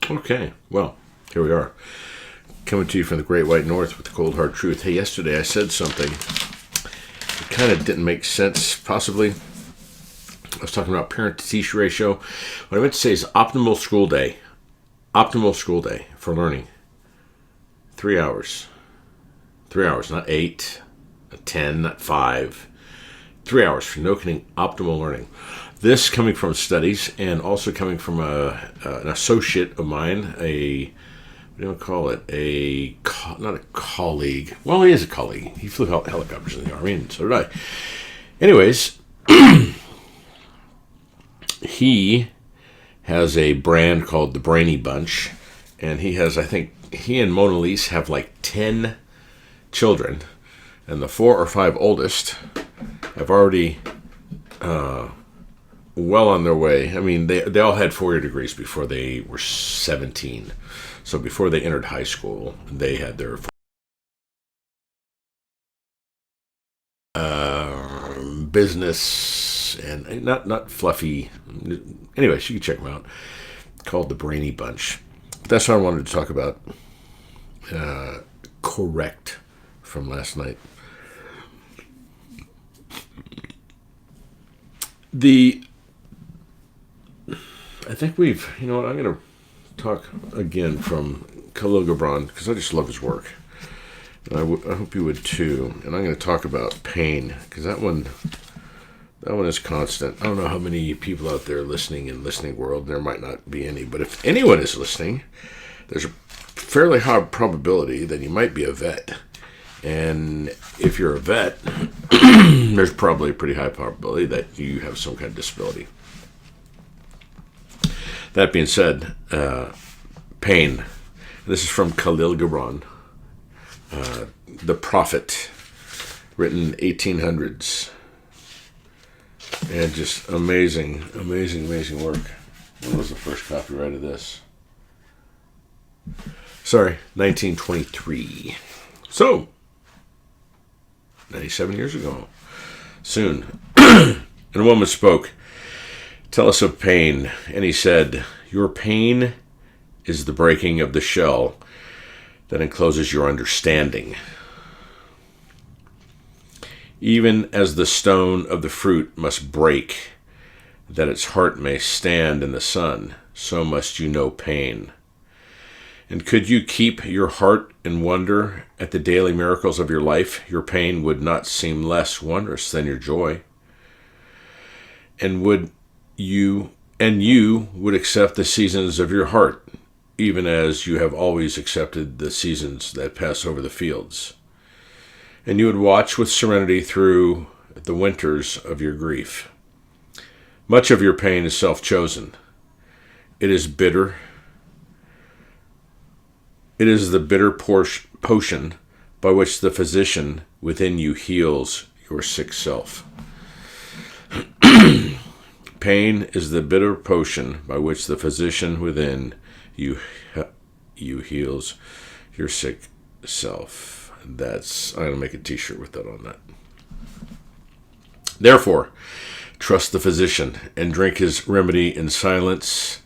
Okay, well, here we are. Coming to you from the Great White North with the cold hard truth. Hey, yesterday I said something that kind of didn't make sense, possibly. I was talking about parent-to-teacher ratio. What I meant to say is optimal school day. Optimal school day for learning. 3 hours. 3 hours, not 8, not 10, not 5. 3 hours for no kidding, optimal learning. This coming from studies and also coming from an associate of mine, what do you call it? Not a colleague. Well, he is a colleague. He flew helicopters in the Army, and so did I. Anyways, he has a brand called the Brainy Bunch, and he has, I think, he and Mona Lisa have like 10 children, and the 4 or 5 oldest have already well on their way. I mean, they all had 4-year degrees before they were 17. So before they entered high school, they had their business and not fluffy. Anyways, you can check them out. Called the Brainy Bunch. That's what I wanted to talk about. Correct from last night. I think I'm going to talk again from Khalil Gibran, because I just love his work. And I hope you would too. And I'm going to talk about pain, because that one is constant. I don't know how many people out there listening in listening world, there might not be any, but if anyone is listening, there's a fairly high probability that you might be a vet. And if you're a vet, there's probably a pretty high probability that you have some kind of disability. That being said, pain. This is from Khalil Gibran, The Prophet, written 1800s. And just amazing work. When was the first copyright of this? Sorry, 1923. So, 97 years ago. Soon. And a woman spoke. Tell us of pain. And he said, your pain is the breaking of the shell that encloses your understanding. Even as the stone of the fruit must break, that its heart may stand in the sun, so must you know pain. And could you keep your heart in wonder at the daily miracles of your life, your pain would not seem less wondrous than your joy. And you would accept the seasons of your heart, even as you have always accepted the seasons that pass over the fields. And you would watch with serenity through the winters of your grief. Much of your pain is self-chosen. It is bitter. It is the bitter potion by which the physician within you heals your sick self. Pain is the bitter potion by which the physician within you heals your sick self. I'm going to make a t-shirt with that on that. Therefore, trust the physician and drink his remedy in silence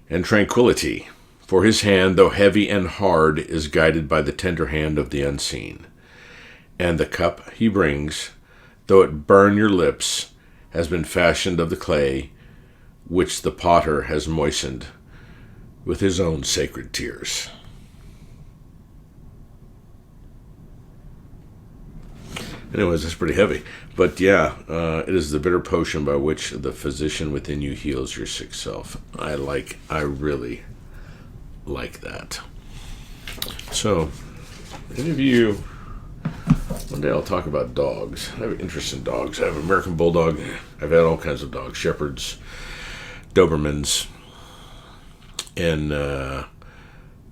and tranquility. For his hand, though heavy and hard, is guided by the tender hand of the unseen. And the cup he brings, though it burn your lips, has been fashioned of the clay, which the potter has moistened with his own sacred tears. Anyways, that's pretty heavy. But yeah, it is the bitter potion by which the physician within you heals your sick self. I really like that. So, any of you, one day I'll talk about dogs. I have an interest in dogs. I have an American Bulldog. I've had all kinds of dogs. Shepherds, Dobermans. And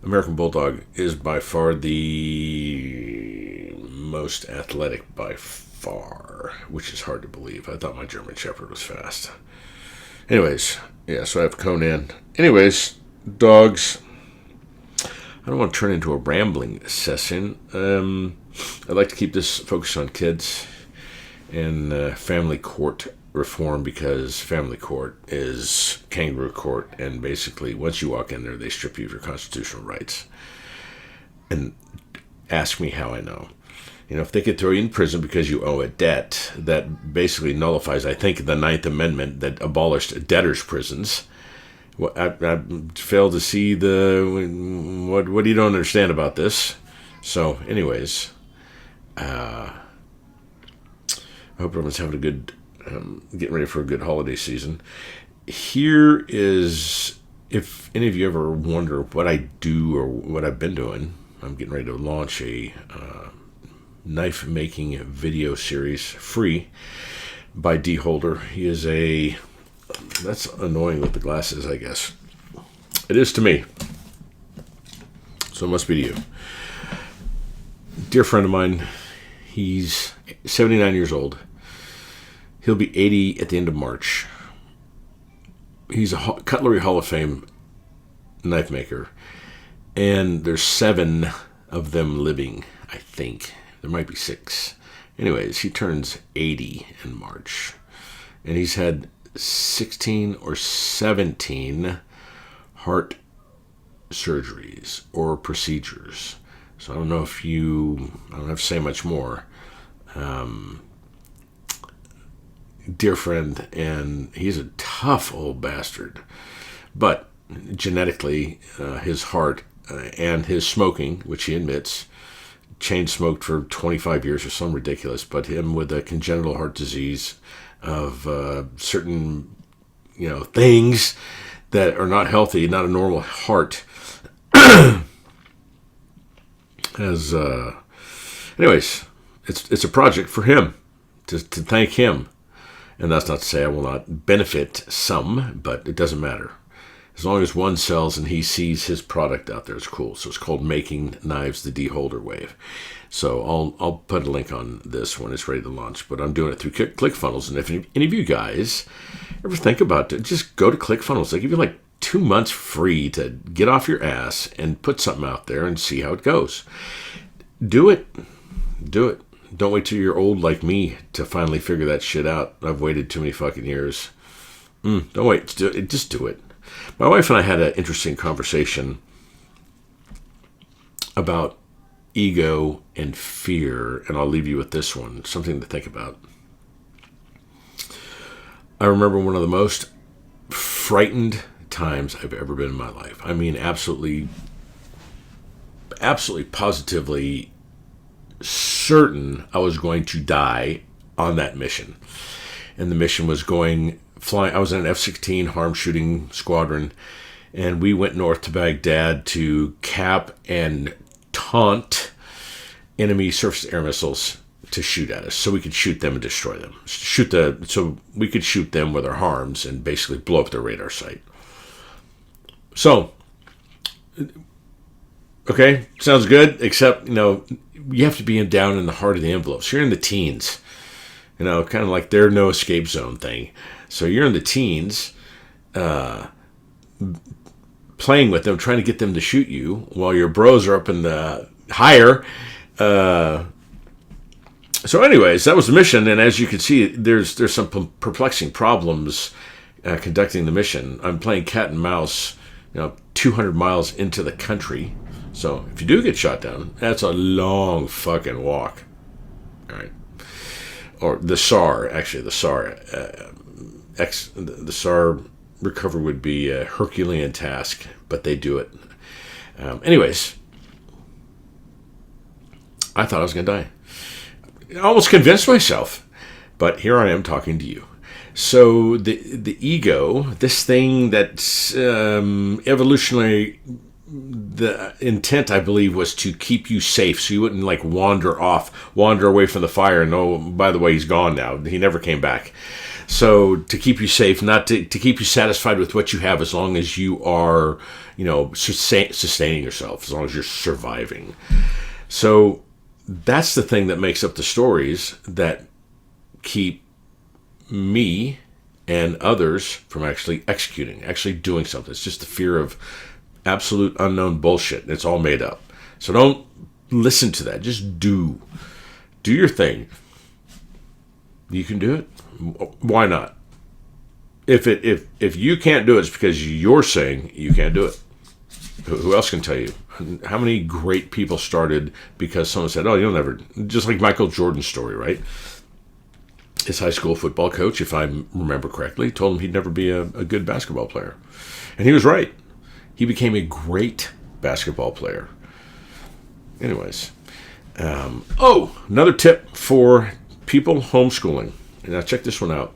American Bulldog is by far the most athletic by far, which is hard to believe. I thought my German Shepherd was fast. Anyways, yeah, so I have Conan. Anyways, dogs. I don't want to turn into a rambling session. I'd like to keep this focused on kids and family court reform because family court is kangaroo court, and basically once you walk in there, they strip you of your constitutional rights. And ask me how I know. If they could throw you in prison because you owe a debt, that basically nullifies, I think, the Ninth Amendment that abolished debtors' prisons. I fail to see what you don't understand about this. So, anyways, I hope everyone's having a good, getting ready for a good holiday season. Here is, if any of you ever wonder what I do or what I've been doing, I'm getting ready to launch a knife making video series, free, by D. Holder. He is that's annoying with the glasses, I guess. It is to me. So it must be to you. Dear friend of mine, he's 79 years old. He'll be 80 at the end of March. He's a Cutlery Hall of Fame knife maker. And there's 7 of them living, I think. There might be 6. Anyways, he turns 80 in March. And he's had 16 or 17 heart surgeries or procedures. So I don't know if I don't have to say much more. Dear friend, and he's a tough old bastard. But genetically, his heart and his smoking, which he admits, chain smoked for 25 years or something ridiculous, but him with a congenital heart disease of certain, things that are not healthy, not a normal heart, anyways, it's a project for him to thank him. And that's not to say I will not benefit some, but it doesn't matter. As long as one sells and he sees his product out there, it's cool. So it's called Making Knives the D. Holder Way. So I'll put a link on this when it's ready to launch. But I'm doing it through ClickFunnels. And if any of you guys ever think about it, just go to ClickFunnels. They give you like 2 months free to get off your ass and put something out there and see how it goes. Do it. Do it. Don't wait till you're old like me to finally figure that shit out. I've waited too many fucking years. Don't wait. Just do it. My wife and I had an interesting conversation about ego and fear, and I'll leave you with this one, something to think about. I remember one of the most frightened times I've ever been in my life. I mean, absolutely, positively certain I was going to die on that mission. And the mission was flying. I was in an F-16 harm shooting squadron, and we went north to Baghdad to cap and taunt enemy surface air missiles to shoot at us, so we could shoot them and destroy them. So we could shoot them with our harms and basically blow up their radar site. So, okay, sounds good, except, you have to be down in the heart of the envelope. So you're in the teens, kind of like their no escape zone thing. So you're in the teens, playing with them, trying to get them to shoot you, while your bros are up in the higher. So anyways, that was the mission. And as you can see, there's some perplexing problems conducting the mission. I'm playing cat and mouse, 200 miles into the country. So if you do get shot down, that's a long fucking walk. All right. Or the SAR, actually, the SAR. The SAR recovery would be a Herculean task, but they do it. Anyways, I thought I was going to die. I almost convinced myself, but here I am talking to you. So the ego, this thing that's evolutionary, the intent, I believe, was to keep you safe, so you wouldn't wander away from the fire, and oh, by the way, he's gone now. He never came back. So to keep you safe, not to keep you satisfied with what you have, as long as you are, sustaining yourself, as long as you're surviving. So that's the thing that makes up the stories that keep me and others from actually executing, actually doing something. It's just the fear of absolute unknown bullshit. It's all made up. So don't listen to that. Just do your thing. You can do it. Why not? If you can't do it, it's because you're saying you can't do it. Who else can tell you? How many great people started because someone said, "Oh, you'll never." Just like Michael Jordan's story, right? His high school football coach, if I remember correctly, told him he'd never be a good basketball player, and he was right. He became a great basketball player. Anyways, another tip for people homeschooling. Now check this one out.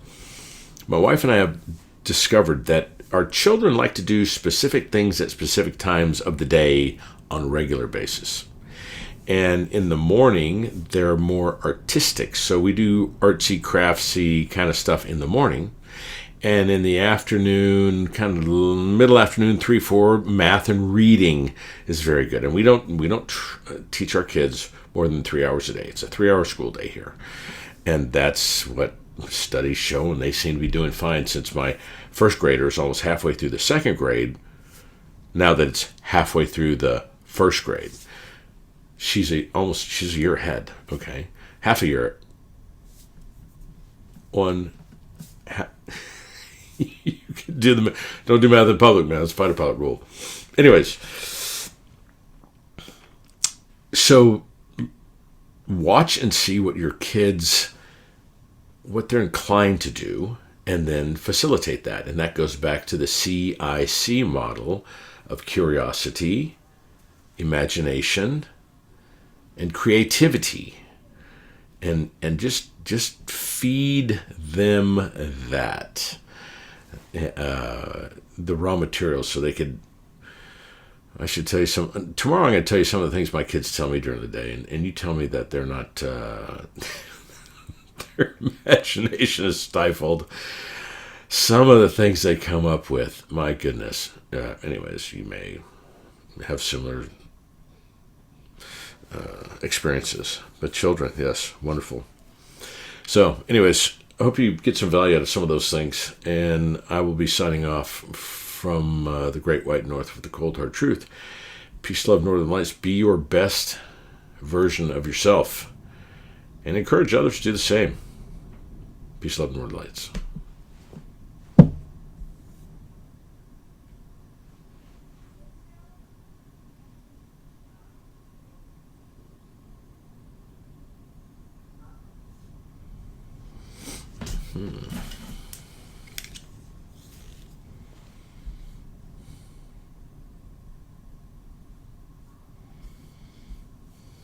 My wife and I have discovered that our children like to do specific things at specific times of the day on a regular basis. And in the morning, they're more artistic. So we do artsy, craftsy kind of stuff in the morning. And in the afternoon, kind of middle afternoon, 3, 4, math and reading is very good. And we don't teach our kids more than 3 hours a day. It's a 3-hour school day here. And that's what studies show, and they seem to be doing fine since my first grader is almost halfway through the second grade. Now that it's halfway through the first grade, she's a year ahead. Okay, half a year. You can do don't do math in public, man. It's fight a public rule. Anyways, so watch and see what your kids, what they're inclined to do, and then facilitate that. And that goes back to the CIC model of curiosity, imagination, and creativity. And just feed them that. The raw materials so they could. I should tell you tomorrow I'm going to tell you some of the things my kids tell me during the day, and you tell me that they're not, their imagination is stifled. Some of the things they come up with, my goodness. Anyways, you may have similar experiences, but children, yes, wonderful. So anyways, I hope you get some value out of some of those things, and I will be signing off from the Great White North with the Cold Hard Truth. Peace, love, Northern Lights. Be your best version of yourself, and encourage others to do the same. Peace, love, Northern Lights.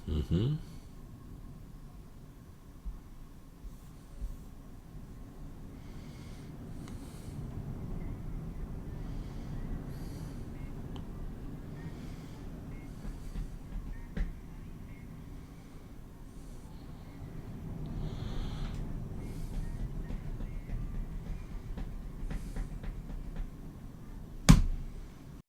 Mm-hmm.